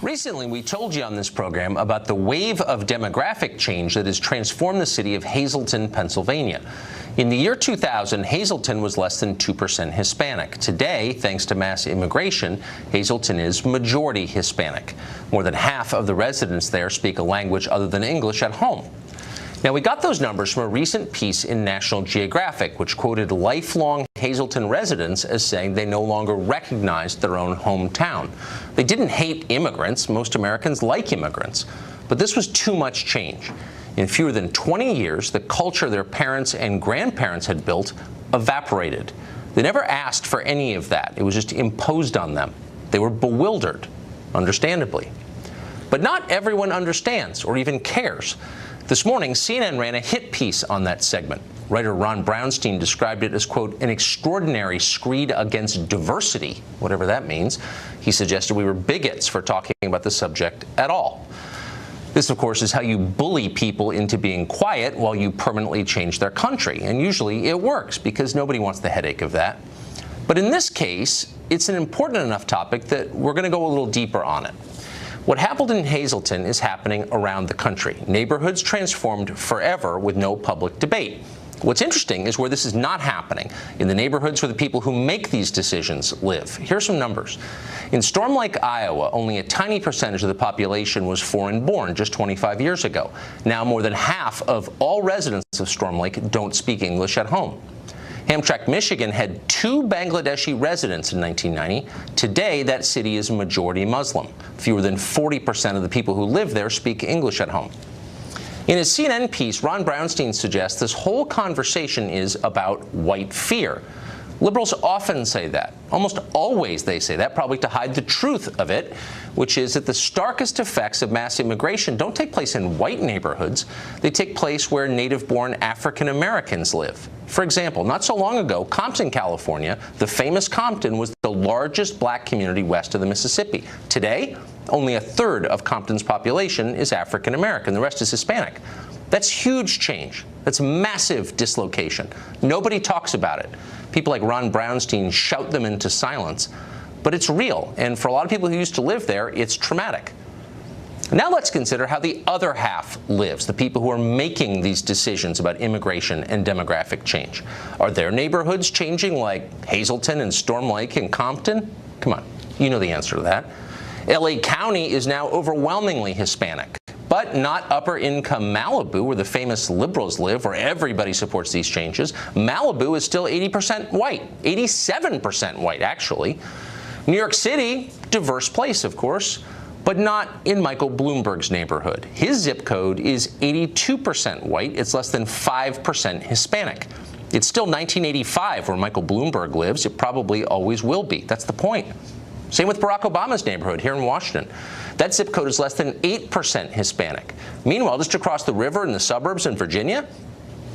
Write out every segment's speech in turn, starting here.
Recently, we told you on this program about the wave of demographic change that has transformed the city of Hazleton, Pennsylvania. In the year 2000, Hazleton was less than 2% Hispanic. Today, thanks to mass immigration, Hazleton is majority Hispanic. More than half of the residents there speak a language other than English at home. Now, we got those numbers from a recent piece in National Geographic, which quoted lifelong Hazleton residents as saying they no longer recognized their own hometown. They didn't hate immigrants. Most Americans like immigrants. But this was too much change. In fewer than 20 years, the culture their parents and grandparents had built evaporated. They never asked for any of that. It was just imposed on them. They were bewildered, understandably. But not everyone understands or even cares. This morning, CNN ran a hit piece on that segment. Writer Ron Brownstein described it as, quote, an extraordinary screed against diversity, whatever that means. He suggested we were bigots for talking about the subject at all. This, of course, is how you bully people into being quiet while you permanently change their country. And usually it works because nobody wants the headache of that. But in this case, it's an important enough topic that we're going to go a little deeper on it. What happened in Hazleton is happening around the country. Neighborhoods transformed forever with no public debate. What's interesting is where this is not happening, in the neighborhoods where the people who make these decisions live. Here's some numbers. In Storm Lake, Iowa, only a tiny percentage of the population was foreign-born just 25 years ago. Now more than half of all residents of Storm Lake don't speak English at home. Hamtramck, Michigan had 2 Bangladeshi residents in 1990. Today, that city is majority Muslim. Fewer than 40% of the people who live there speak English at home. In his CNN piece, Ron Brownstein suggests this whole conversation is about white fear. Liberals often say that. Almost always they say that, probably to hide the truth of it, which is that the starkest effects of mass immigration don't take place in white neighborhoods. They take place where native-born African Americans live. For example, not so long ago, Compton, California, the famous Compton, was the largest black community west of the Mississippi. Today, only a third of Compton's population is African American. The rest is Hispanic. That's huge change. That's massive dislocation. Nobody talks about it. People like Ron Brownstein shout them into silence. But it's real, and for a lot of people who used to live there, it's traumatic. Now let's consider how the other half lives, the people who are making these decisions about immigration and demographic change. Are their neighborhoods changing like Hazleton and Storm Lake and Compton? Come on, you know the answer to that. LA County is now overwhelmingly Hispanic. But not upper-income Malibu, where the famous liberals live, where everybody supports these changes. Malibu is still 80% white, 87% white, actually. New York City, diverse place, of course, but not in Michael Bloomberg's neighborhood. His zip code is 82% white. It's less than 5% Hispanic. It's still 1985 where Michael Bloomberg lives. It probably always will be. That's the point. Same with Barack Obama's neighborhood here in Washington. That zip code is less than 8% Hispanic. Meanwhile, just across the river in the suburbs in Virginia,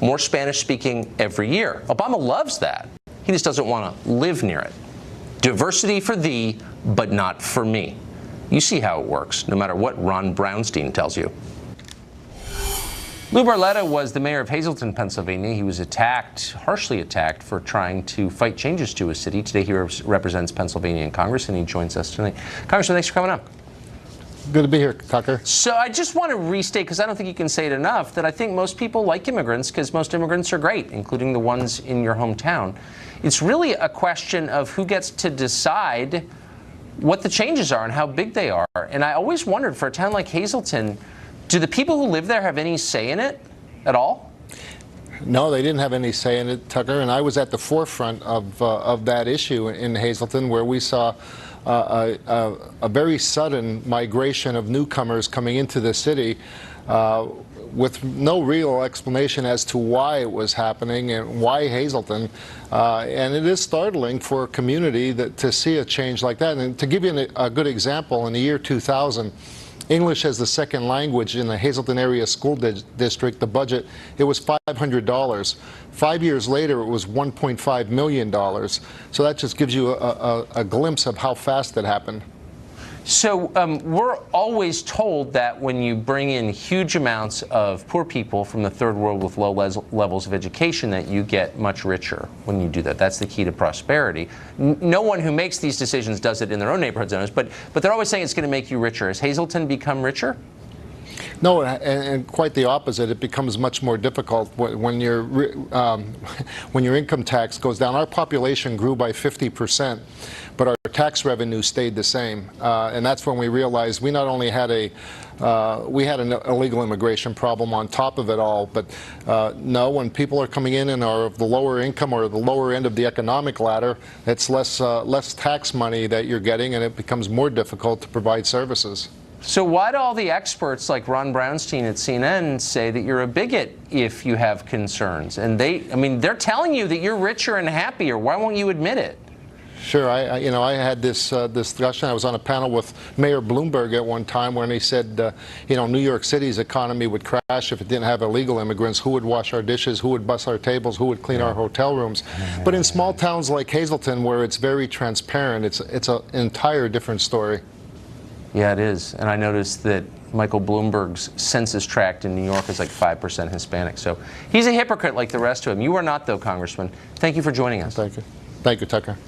more Spanish speaking every year. Obama loves that. He just doesn't want to live near it. Diversity for thee, but not for me. You see how it works, no matter what Ron Brownstein tells you. Lou Barletta was the mayor of Hazleton, Pennsylvania. He was attacked, harshly attacked, for trying to fight changes to his city. Today he represents Pennsylvania in Congress, and he joins us tonight. Congressman, thanks for coming on. Good to be here, Tucker. So I just want to restate, because I don't think you can say it enough, that I think most people like immigrants because most immigrants are great, including the ones in your hometown. It's really a question of who gets to decide what the changes are and how big they are. And I always wondered, for a town like Hazleton, do the people who live there have any say in it at all? No, they didn't have any say in it, Tucker, and I was at the forefront of that issue in Hazleton, where we saw a very sudden migration of newcomers coming into the city with no real explanation as to why it was happening and why Hazleton. And it is startling for a community to see a change like that. And to give you a good example, in the year 2000, English as the second language in the Hazleton area school district, the budget, it was $500. 5 years later, it was $1.5 million. So that just gives you a glimpse of how fast it happened. So we're always told that when you bring in huge amounts of poor people from the third world with low levels of education, that you get much richer when you do that. That's the key to prosperity. No one who makes these decisions does it in their own neighborhood zones, but they're always saying it's going to make you richer. Has Hazleton become richer? No, and quite the opposite. It becomes much more difficult when your income tax goes down. Our population grew by 50%, but our tax revenue stayed the same. And that's when we realized we not only had we had an illegal immigration problem on top of it all, but no, when people are coming in and are of the lower income or the lower end of the economic ladder, it's less tax money that you're getting, and it becomes more difficult to provide services. So why do all the experts like Ron Brownstein at CNN say that you're a bigot if you have concerns? And they're telling you that you're richer and happier. Why won't you admit it? Sure, I had this discussion. I was on a panel with Mayor Bloomberg at one time when he said, New York City's economy would crash if it didn't have illegal immigrants. Who would wash our dishes? Who would bus our tables? Who would clean our hotel rooms? But in small towns like Hazleton, where it's very transparent, it's an entire different story. Yeah, it is. And I noticed that Michael Bloomberg's census tract in New York is like 5% Hispanic. So he's a hypocrite like the rest of them. You are not, though, Congressman. Thank you for joining us. Thank you. Thank you, Tucker.